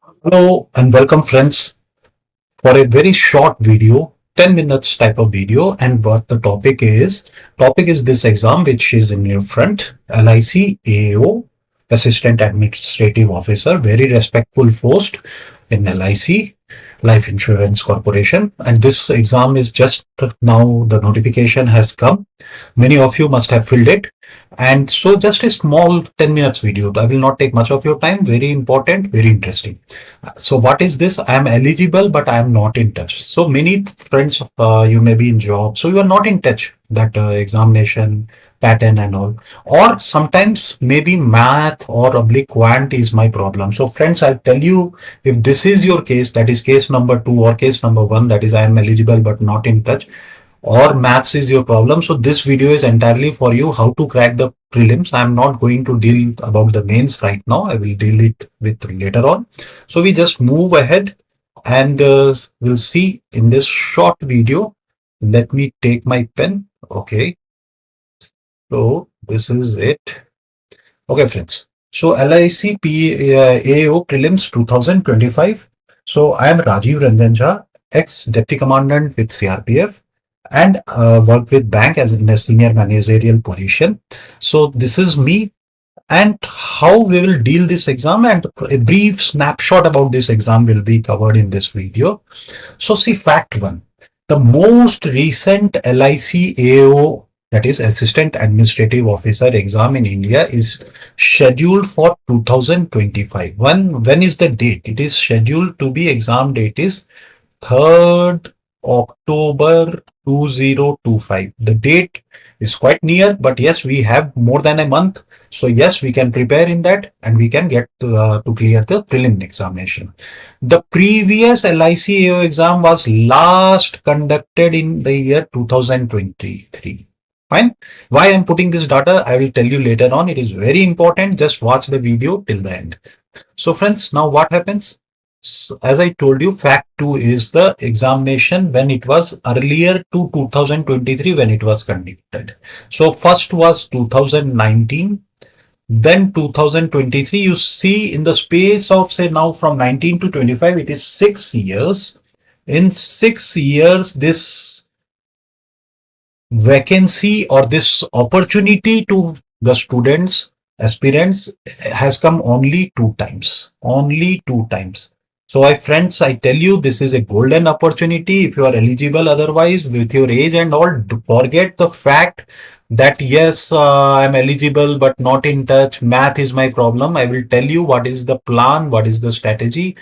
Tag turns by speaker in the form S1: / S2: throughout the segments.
S1: Hello and welcome friends for a very short video, 10 minutes type of video. And what the topic is this exam which is in your front, LIC AAO, Assistant Administrative Officer, very respectful post in LIC, Life Insurance Corporation. And this exam is just now the notification has come. Many of you must have filled it. And so just a small 10 minutes video. I will not take much of your time. Very important, very interesting. So what is this? I am eligible, but I am not in touch. So many friends, you may be in job, so you are not in touch that examination pattern and all. Or sometimes maybe math or oblique quant is my problem. So friends, I'll tell you, if this is your case, that is case number 2 or case number 1, that is I am eligible but not in touch, or maths is your problem. So this video is entirely for you how to crack the prelims. I'm not going to deal about the mains right now. I will deal it with later on. So we just move ahead and we'll see in this short video. Let me take my pen. Okay. So this is it. Okay, friends. So LIC AO prelims 2025. So I am Rajiv Ranjan Jha, ex-deputy commandant with CRPF and work with bank as in a senior managerial position. So this is me and how we will deal this exam, and a brief snapshot about this exam will be covered in this video. So see, fact one, the most recent LIC AO, that is Assistant Administrative Officer exam in India, is scheduled for 2025. When is the date? It is scheduled to be, exam date is 3rd October 2025. The date is quite near, but yes, we have more than a month. So yes, we can prepare in that and we can get to clear the prelim examination. The previous LICAO exam was last conducted in the year 2023. Fine. Why I'm putting this data, I will tell you later on. It is very important. Just watch the video till the end. So friends, now what happens? So, as I told you, fact 2 is the examination when it was earlier to 2023 when it was conducted. So first was 2019, then 2023. You see in the space of, say, now from 19 to 25, it is 6 years. In 6 years, this vacancy or this opportunity to the students, aspirants, has come only 2 times. Only 2 times. So my friends, I tell you, this is a golden opportunity. If you are eligible, otherwise with your age and all, forget the fact that yes, I'm eligible but not in touch. Math is my problem. I will tell you what is the plan, what is the strategy,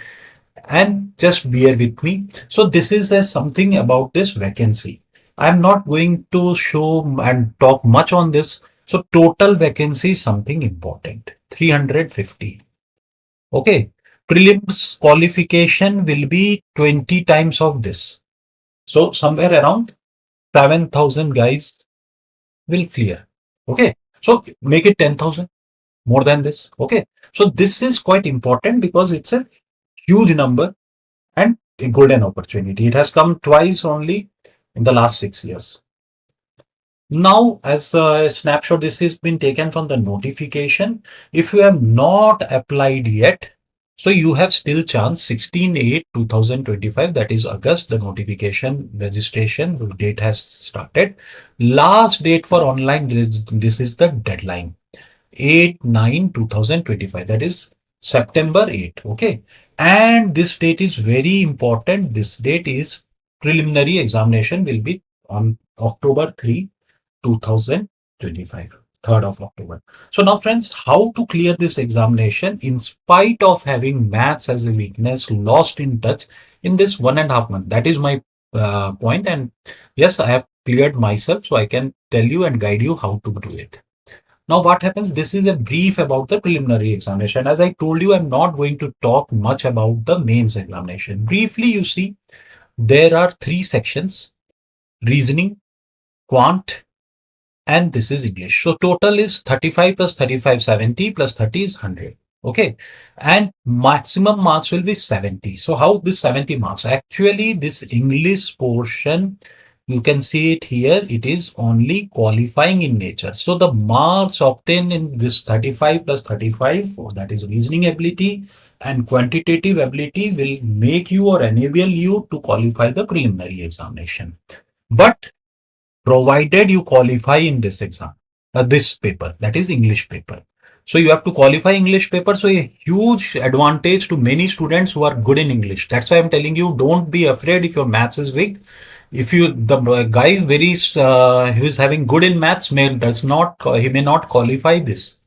S1: and just bear with me. So this is something about this vacancy. I'm not going to show and talk much on this. So total vacancy is something important, 350. Okay. Prelims qualification will be 20 times of this. So somewhere around 7,000 guys will clear. Okay. So make it 10,000 more than this. Okay. So this is quite important because it's a huge number and a golden opportunity. It has come twice only in the last 6 years. Now, as a snapshot, this has been taken from the notification. If you have not applied yet, so you have still chance. 16/8/2025, that is August, the notification registration date has started. Last date for online, this is the deadline. 8/9/2025, that is September 8. Okay. And this date is very important. This date is preliminary examination will be on October 3, 2025, 3rd of October. So now friends, how to clear this examination in spite of having maths as a weakness, lost in touch in this 1.5 months? That is my point. And yes, I have cleared myself, so I can tell you and guide you how to do it. Now what happens, this is a brief about the preliminary examination. As I told you, I'm not going to talk much about the mains examination. Briefly, you see, there are 3 sections: reasoning, quant, and this is English. So total is 35 plus 35, 70 plus 30 is 100. Okay. And maximum marks will be 70. So how this 70 marks? Actually, this English portion, you can see it here, it is only qualifying in nature. So the marks obtained in this 35 plus 35, that is reasoning ability, And quantitative ability will make you or enable you to qualify the preliminary examination. But provided you qualify in this exam, this paper, that is English paper. So you have to qualify English paper. So a huge advantage to many students who are good in English. That's why I'm telling you, don't be afraid if your maths is weak. If you, the guy who is having good in maths he may not qualify this.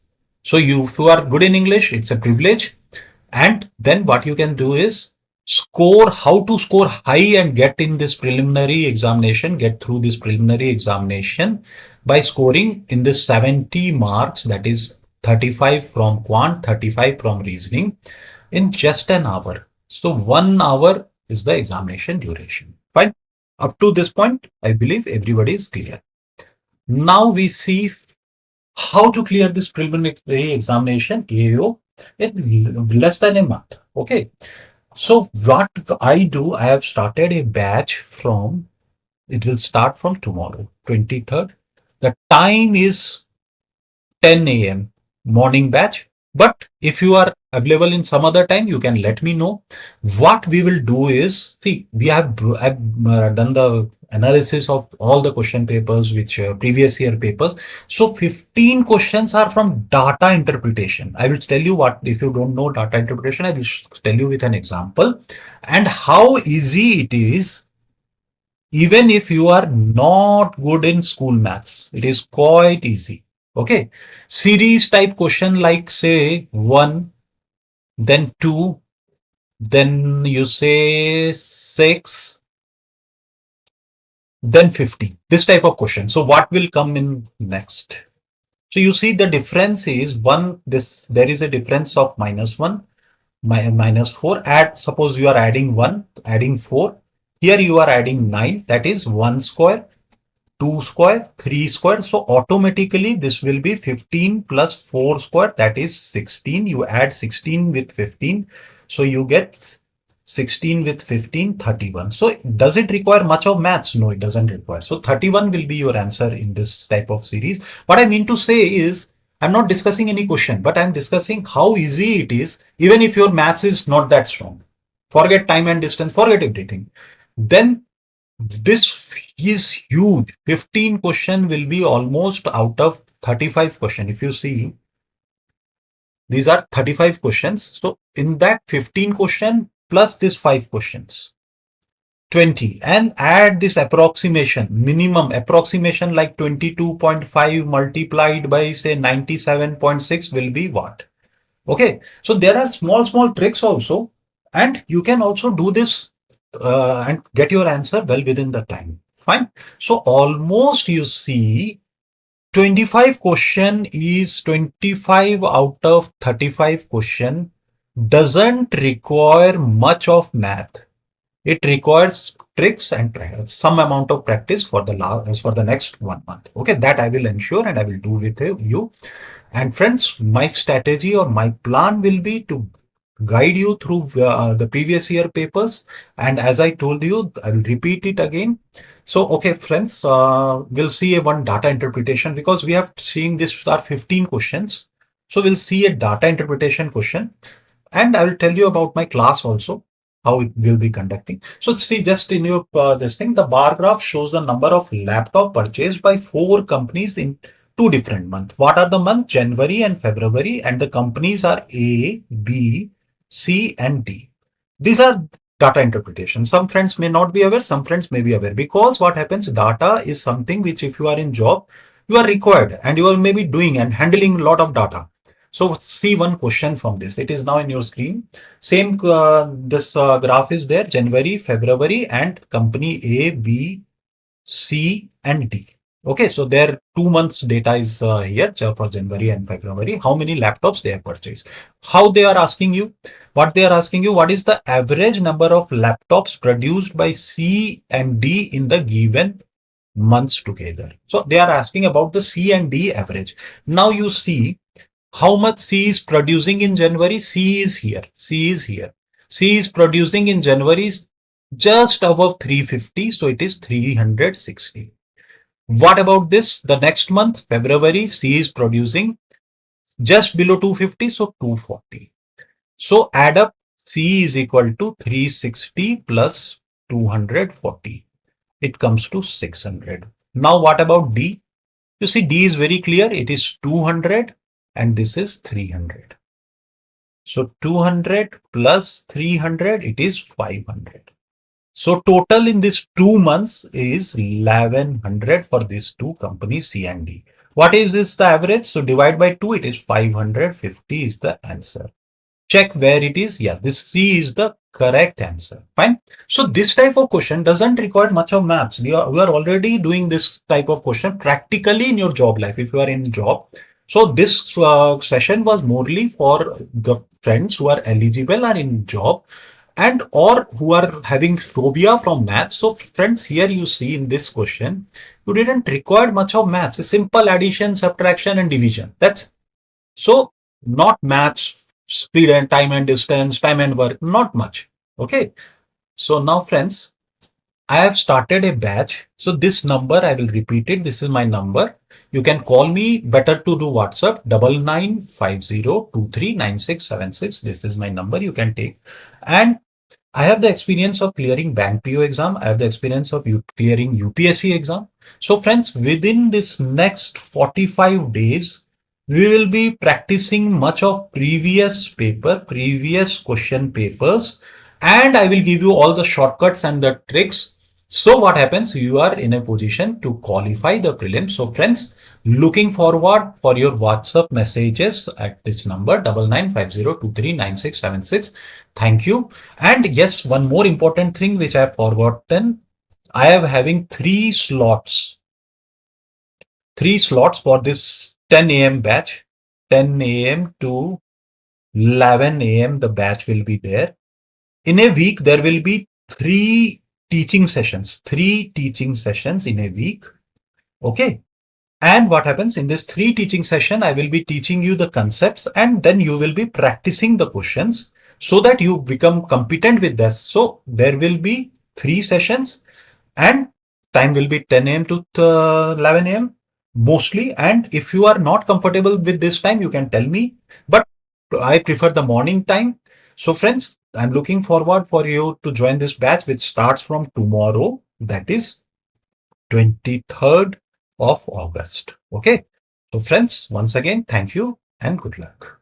S1: So if you are good in English, it's a privilege. And then what you can do is how to score high and get in this preliminary examination, get through this preliminary examination by scoring in this 70 marks, that is 35 from quant, 35 from reasoning in just an hour. So 1 hour is the examination duration. Fine. Up to this point, I believe everybody is clear. Now we see how to clear this preliminary examination AO in less than a month. Okay. So what I do, I have started a batch it will start from tomorrow, 23rd. The time is 10 a.m. morning batch. But if you are available in some other time, you can let me know. What we will do is, see, I've done the analysis of all the question papers, which previous year papers. So 15 questions are from data interpretation. I will tell you what, if you don't know data interpretation, I will tell you with an example and how easy it is. Even if you are not good in school maths, it is quite easy. Okay. Series type question like say 1, then 2, then you say 6, then 50. This type of question. So what will come in next? So you see the difference is there is a difference of -1, -4. Suppose you are adding 1, adding 4. Here you are adding 9, that is 1 square. 2 square, 3 square. So automatically this will be 15 plus 4 square, that is 16. You add 16 with 15. So you get 16 with 15, 31. So does it require much of maths? No, it doesn't require. So 31 will be your answer in this type of series. What I mean to say is, I'm not discussing any question, but I'm discussing how easy it is, even if your maths is not that strong. Forget time and distance, forget everything. Then this is huge. 15 question will be almost out of 35 question. If you see, these are 35 questions. So in that 15 question plus this 5 questions, 20, and add this approximation, minimum approximation like 22.5 multiplied by say 97.6 will be what? Okay. So there are small tricks also, and you can also do this and get your answer well within the time. Fine. So almost you see 25 question is 25 out of 35 question doesn't require much of math. It requires tricks and some amount of practice for the next 1 month. Okay, that I will ensure and I will do with you. And friends, my strategy or my plan will be to guide you through the previous year papers. And as I told you, I will repeat it again. So, okay, friends, we'll see a one data interpretation because we have seen this are 15 questions. So we'll see a data interpretation question. And I will tell you about my class also, how it will be conducting. So see, just in your this thing, the bar graph shows the number of laptop purchased by 4 companies in 2 different months. What are the months? January and February, and the companies are A, B, C, and D. These are data interpretation. Some friends may not be aware, some friends may be aware, because what happens, data is something which if you are in job, you are required and you are maybe doing and handling a lot of data. So see one question from this. It is now in your screen. Same this graph is there, January, February, and company A, B, C, and D. Okay, so their 2 months data is here for January and February. How many laptops they have purchased? How they are asking you? What they are asking you? What is the average number of laptops produced by C and D in the given months together? So they are asking about the C and D average. Now you see how much C is producing in January. C is here. C is here. C is producing in January just above 350. So it is 360. What about this? The next month, February, C is producing just below 250. So 240. So add up C is equal to 360 plus 240. It comes to 600. Now what about D? You see D is very clear. It is 200 and this is 300. So 200 plus 300, it is 500. So total in this 2 months is 1100 for these two companies C and D. What is this the average? So divide by 2, it is 550 is the answer. Check where it is. Yeah, this C is the correct answer. Fine. So this type of question doesn't require much of maths. We are already doing this type of question practically in your job life if you are in job. So this session was morely for the friends who are eligible or in job and or who are having phobia from maths. So friends, here you see in this question, you didn't require much of maths. A simple addition, subtraction and division. That's so not maths, speed and time and distance, time and work, not much. Okay. So now friends, I have started a batch. So this number, I will repeat it. This is my number. You can call me, better to do WhatsApp, 9950239676. This is my number you can take. And I have the experience of clearing bank PO exam. I have the experience of clearing UPSC exam. So friends, within this next 45 days, we will be practicing much of previous question papers, and I will give you all the shortcuts and the tricks. So what happens? You are in a position to qualify the prelims. So friends, looking forward for your WhatsApp messages at this number 9950239676. Thank you. And yes, one more important thing which I have forgotten. I am having three slots for this 10 a.m. batch. 10 a.m. to 11 a.m. the batch will be there. In a week, there will be three teaching sessions in a week. Okay. And what happens in this three teaching session, I will be teaching you the concepts and then you will be practicing the questions so that you become competent with this. So there will be three sessions and time will be 10 a.m. to 11 a.m. mostly. And if you are not comfortable with this time, you can tell me, but I prefer the morning time. So friends, I'm looking forward for you to join this batch, which starts from tomorrow. That is 23rd of August. Okay. So friends, once again, thank you and good luck.